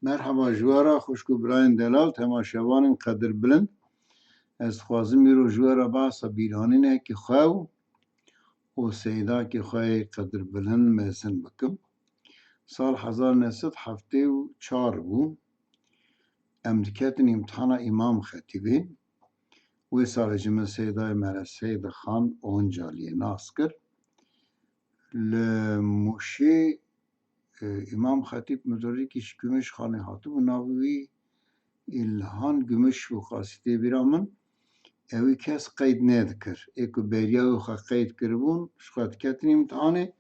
مرحبا جوارا خوشکو براین دلال تماشاوان قدر بلند از خوازم میرو جوارا باسا بیرانینه که خواهو و سیدا که خواه قدر بلند مزن بکم سال 1974 بو امدکتن امتحان امام خطیبه و سال جمع سیدای مرا سید خان اونجالی ناسکر لموشه امام خطیب مداری کش گمش خانه هاتو و ناوی الهان گمش و خاصیده بیرامن اوی کس قید ندکر اکو بریاو خا قید کربون شخوات کتن امتحانه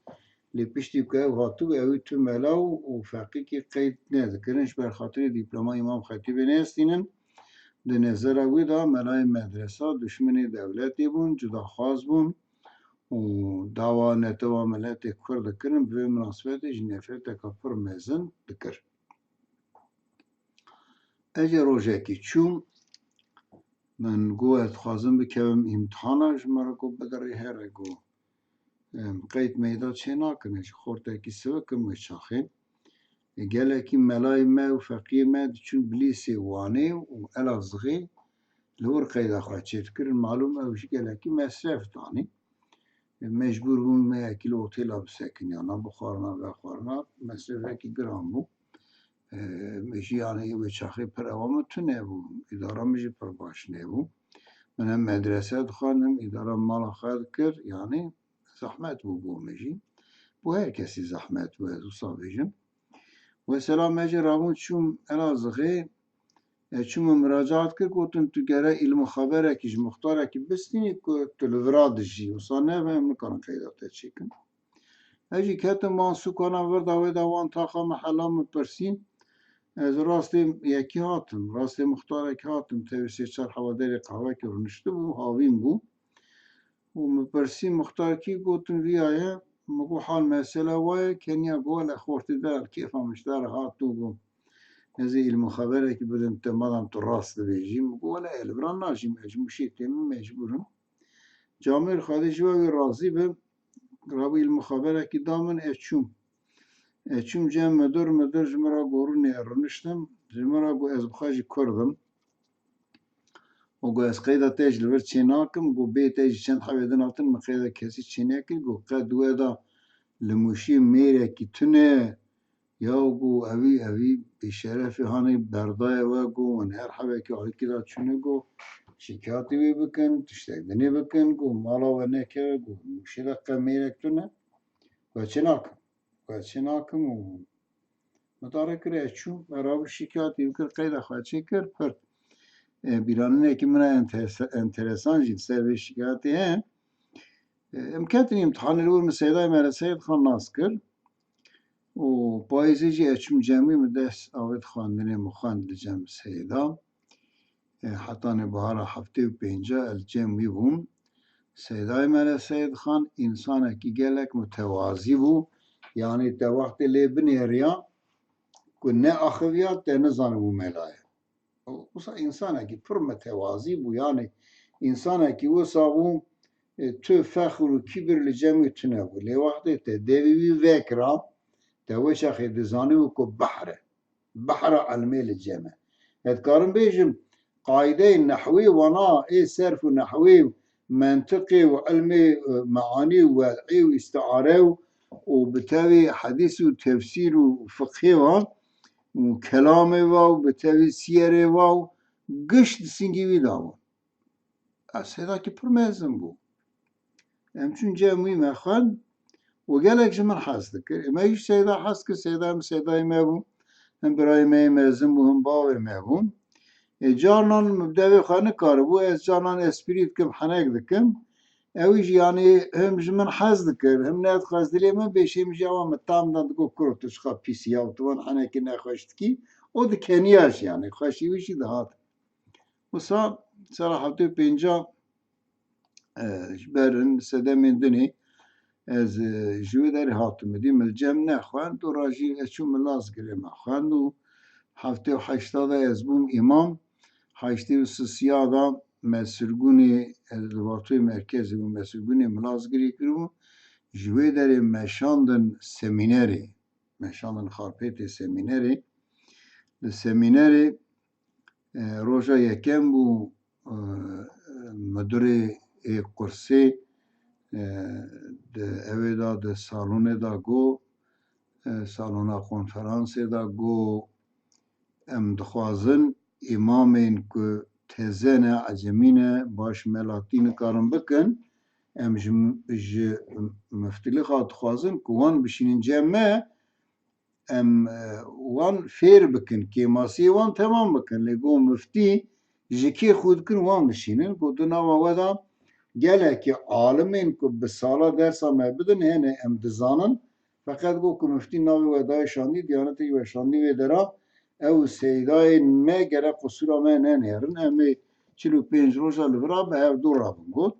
لپشتی که او هاتو اوی تو ملاو و فقی که قید ندکرنش بر خاطر دیپلوما امام خطیب نیستینن ده نظر اوی دا ملای مدرسه دشمن دولتی بون جدا خواز بون و داوا نتوا ملت کفر دکرن به مناسبتش نفرت کفر مزن دکر اجه روژه کی چون من گوید خوازم بکم امتحانش مرا گو بدره هره گو قید میدا چه ناکنه خورده کی سوه کم وچاخه گله کی ملای ما و فقیه ما چون بلیسی وانه و الازغی لور قید خواهد چید کرن معلوم اوشی گله کی مصرف دانی مجبور بون ما اکیل اوتیل ها بسکن یا بخورنا بخورنا مصرف اکی گرام بو میشی یعنی وچاخه پر اوامو تو نبو اداره میشه پر باش نبو من هم مدرسه دخواندم اداره مالا خواهد کرد یعنی زحمت بو میشی بو هر کسی زحمت بو از او صابیجم و سلام مجی رامون چون الازغی چون مراجعات کرد گوتن تو گره علم و خبره کش مختاره که بستینی که تلورادشی و سانه و هم نکنن قیدات چیکن اجی کت مانسو کنم ورد آوه دوان تاخا محلا مپرسین از راست یکی هاتم راست مختاره که هاتم تاوی چار حوادر قهوه که رنشته بو هاوین بو و مپرسین مختار کی گوتن وی آیه مگو حال مسئله وای کنیا گول خورتی در کیف همش در هاتو گو از علم خبره که بدم تمام تو راست بیجیم مگو ولی البران ناجیم مجموشی تیمی مجبورم جامعه خودش و راضی به رابی علم خبره که دامن اچوم جمع مدر جمرا گورو نیرنشتم جمرا گو از بخواجی کردم و گو از قیده تیج لور چیناکم گو بی تیج چند حویدن آتن مقیده کسی چیناکم گو قد ویدا لموشی میره که تونه یا گو اوی بشرفی هانی بردای و گو و هر حوی که آهی که داد چونه گو شکاتی بی بکن تشتگدنی بکن گو مالا و نکه گو موشی دقیقه میره که تونه گو چیناکم و مداره کره چون برای شکاتی بکر قیده خواهد چه کر پر بیرانه که من انترسان جید سر به شکاتی هم امکانتنی امتحان الور مسیدای مرسه خان ناس کرد و پاییزی جی اچم جمعی مدست آوید خواندنی مخواند لجمع سیدا حتی نبهار هفته و پینجا الجمعی بوم سیدای مرا سید خان انسان کی گلک متوازی بو یعنی تا وقت لیبنی ریا که نه اخویات تا نزانه بو ملایه وصا انسان کی پر متوازی بو یعنی انسان کی وصا بو تو فخر و کبر لجمعی تنه بو لی وقت تا دیوی وکرا تا وش اخي دزاني وكو بحر علمي للجامع اذكارن بيجم قاعدة نحوي ونا ايه صرف نحوي منطقي وعلمي معاني ووضعي واستعارة وبالتالي حديث وتفسير وفقه وكلامي وبالتالي سيري قشت سنجيوي داو هذا كي برمازن بو امشون جامعي مخان وقالك جمن حاسدك ما يش سيدا حاسك سيدا ما بو هم برای مزن بو هم باوی ما بو جانان مبدوی خانه کار بو از جانان اسپریت کم حنک دکم اویش یعنی هم جمن حاس دکر هم ناد خواست دلی من بیشیم جوام تام داد گو کرتش خا پیسی اوتوان حنک نخواشت کی او دکنیاش یعنی خوشی ویشی دهات وصا صراحة پینجا برن سدمین دنی از جوی داری هاتم دیم الجمع نخواند و راجی اشون ملاز گریم خواند و هفته و هشتاده از بوم امام هشته و سیاده مسرگونی دواتوی مرکزی و مسرگونی ملاز گری کرو جوی داری مشاندن سمینری مشاندن خارپیت سمینری سمینری روژا یکم بو مدیر قرصی اوه دا سالون دا گو سالون کنفرانس دا گو ام دخوازن امامین که تزن عجمین باش ملاتین کارم بکن ام مفتلی خواد خوازن که وان بشینین جمعه ام وان فیر بکن که ماسی وان تمام بکن لگو مفتی جکی خود کن وان بشینن که دو ناما ودا گله که عالمین که به سالا درسا مبدن هنه ام دزانن فقط گو که مفتی ناوی ودای شاندی دیانتی و شاندی و درا او سیدای ما گره قصورا ما ننهرن امی 45 روزا لورا به هف دو رابن گود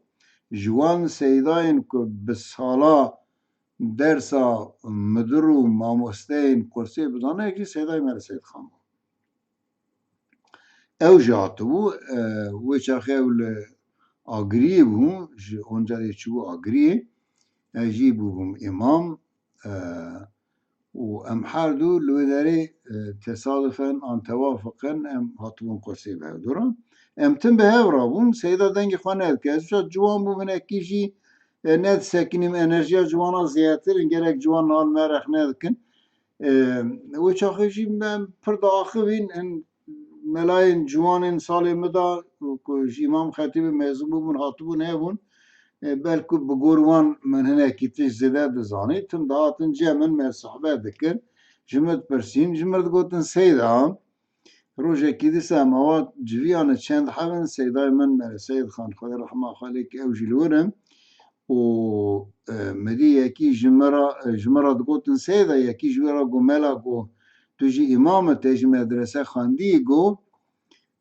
جوان سیداین که به سالا درسا مدر و ماموستین قرصی بدانه اکی سیدای مر سید خان او جاتو و چاخه اول آگری بو اونجا چو آگری اجی بوم امام و ام هر دو لودری تصادفا ان توافقا ام هاتون قرصی به دوران ام تم به هورابون سیدا دنگ خانه که از جوان بو من اکیجی ند سکنیم انرژی جوانا زیادتر گرک جوان نال مرخ ندکن و چاخیجی من پر داخوین ان ملاین جوان سال مدا که امام خطیب موضوع بون هاتون هبون بلکه بگوروان من هنه کتیش زده دزانی تم دهاتن جمن من صحبه دکر جمد پرسین جمد گوتن سیدان روژه کی دیسه مواد جویان چند حوان سیدای من سید خان خدا رحمه خالی که او جلورم و مدی یکی جمرا دگوتن سیدا یکی جمرا گو ملا گو توجی امام تیجی مدرسه خاندی گو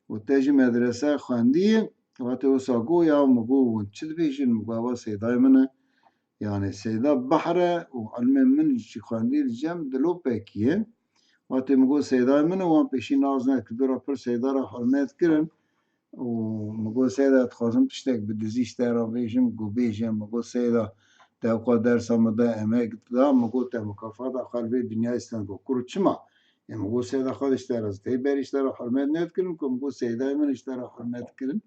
و تیجی مدرسه خاندی وقتی وسا گو یا مگو چه بیشین مگو آوا سیدای منه یعنی سیدا بحره و علم من چی خاندی جم دلو پکیه وقتی مگو سیدای منه وان پیشی نازنه که دورا پر سیدا را حرمت کرن و مگو سیدا تخوازم تشتک بدزیش تارا بیشم گو بیشم مگو سیدا توقع درس آمده امک دا مگو تا مکافات خالبی دنیا استن گو کرو چما مگو سیدا خودش تارا زده بریش تارا حرمت ند کرن که مگو سیدای منش تارا حرمت کرن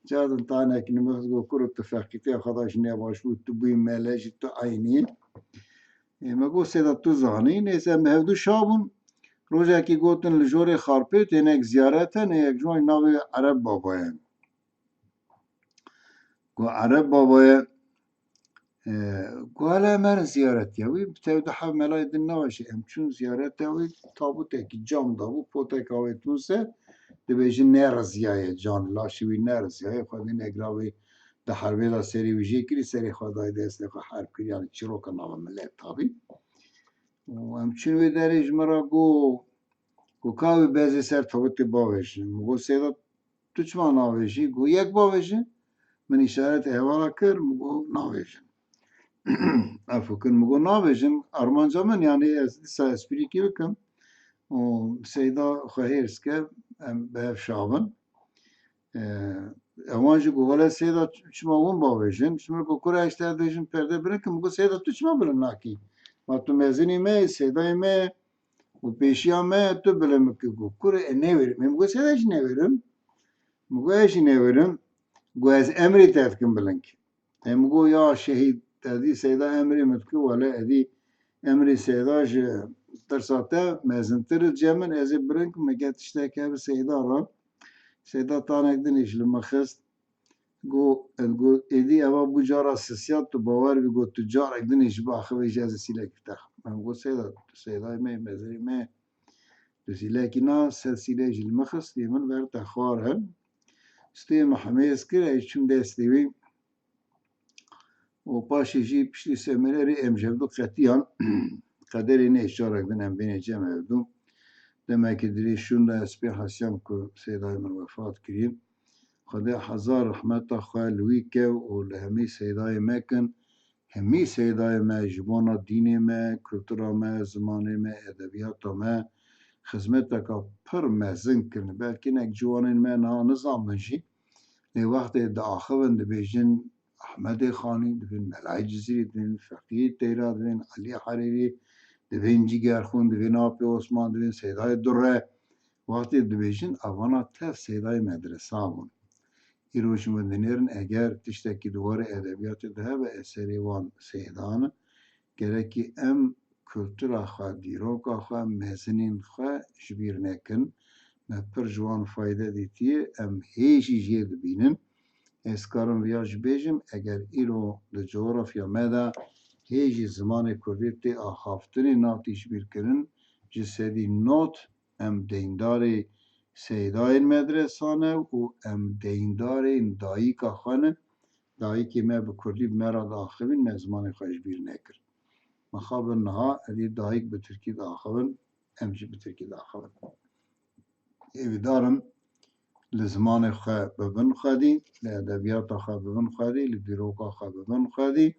جادن تانه که نمخز گو کرو تفاقیتی خداش نباش بود تو بیم ملاجی تو عینی مگو سیدا تو زانی نیسه مهدو شابون روزه که گوتن لجور خارپیت این یک زیارت هن یک جوان ناوی عرب بابای گو عرب بابای گو هلا مر زیارت یاوی بتاو دو حو ملای دن نواشی امچون زیارت یاوی تابوت اکی جام داو پوتک آوی تونسه دی بیجی نرزیای جان لاشوی نرزیای خودین اگراوی ده حربی دا سری ویجی کری سری خدای دست خو حرب کری یعنی چرو که ناو ملای تابی و امچون وی دریج مرا گو گوکاوی بعضی سر تابوت باوشی مگو سیدا تو چما ناوشی گو یک باوشی من اشارت احوالا کر مگو ناوشی افکن مگو ناوشن ارمانجا من یعنی از دیسا اسپری کی بکم و سیدا خواهیرس که به شابن اوانجی گو ولی سیدا چما اون باوشن چما گو کره اشتر دیشن پرده برن که مگو سیدا تو چما برن ناکی ما تو مزنی می سیدای می و پیشی همه تو بلم که گو کره نویرم مگو سیداش نویرم مگو ایش نویرم گو از امری تفکم بلنک مگو یا شهید ادی سیدا امری متکو ولی ادی امری سیداش ترساته مزنتر جمن از برنک مگه تشته که به سیدا را سیدا تانک دنیش لما خست گو ادی اوا بجارا سیاست تو باور بگو تجار دنیش با خویش از سیلک تخ من گو سیدا می مزری می دوسیلکی نا سلسله جل مخص دیمن ورد تخوار هم ستی محمیز کرد ایشون دستیوی و پاشی جی پشتی سمینری امجبدو قطیان قدری نه اشاره کنم بین جمع دو demek ki dirişun da اسپی حسیم که سیدای من وفات کریم خدا هزار رحمت خواه لوی که و لهمی سیدای مکن همی سیدای ما جبانا دین ما کلتورا ما زمان ما ادبیات ما خدمت که پر مزن کرن بلکه نک جوانین ما نه نظام منشی نه وقت داخل دبیجن احمد خانی دبین ملای جزیری دبین فقیه تیرا دبین علی حریری دبین جیگر خون دبین آپی عثمان دبین سیدای دره وقتی دبیجن اوانا تف سیدای مدرسه بون ایروش مدنیرن اگر تشتکی دوار ادبیات ده و اثری وان سیدان گرکی ام کلتورا خواه دیروکا خواه مزنین خواه جبیر نکن ما پر جوان فایده دیتیه ام هیچی جید بینن اسکارم ویاج بیجم اگر ایرو ده جغرافیا مدا هیچی زمان کردی تی آخافتنی ناتیش بیر کرن جسدی نوت ام دینداری سیداین مدرسانه و ام دینداری داییکا خانه داییکی ما به کردی مرا داخبین مزمان خوش بیر نکر مخابن نها ادی داییک به ترکی داخبن امجی به ترکی داخبن ایوی دارم لزمان خواه ببن خودی لادبیات خواه ببن خودی لدیروکا خواه ببن خودی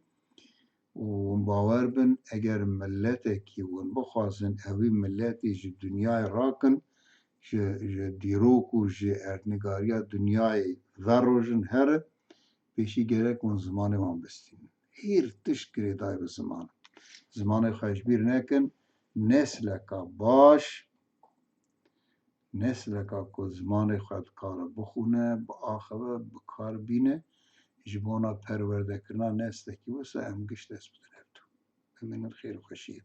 و باور بن اگر ملت کی ون بخوازن اوی ملتی جی دنیای راکن جی دیروک و جی ارنگاریا دنیای وروژن هر پیشی گرک ون زمان وان بستین هیر تشکری دای به زمان خوش بیر نکن نسلکا باش نسلکا که زمان خود کار بخونه با آخوه بکار بینه جبونا پرورده کرنا نسلکی وسه ام گشت دست بدن تو بمینن خیر و خوشی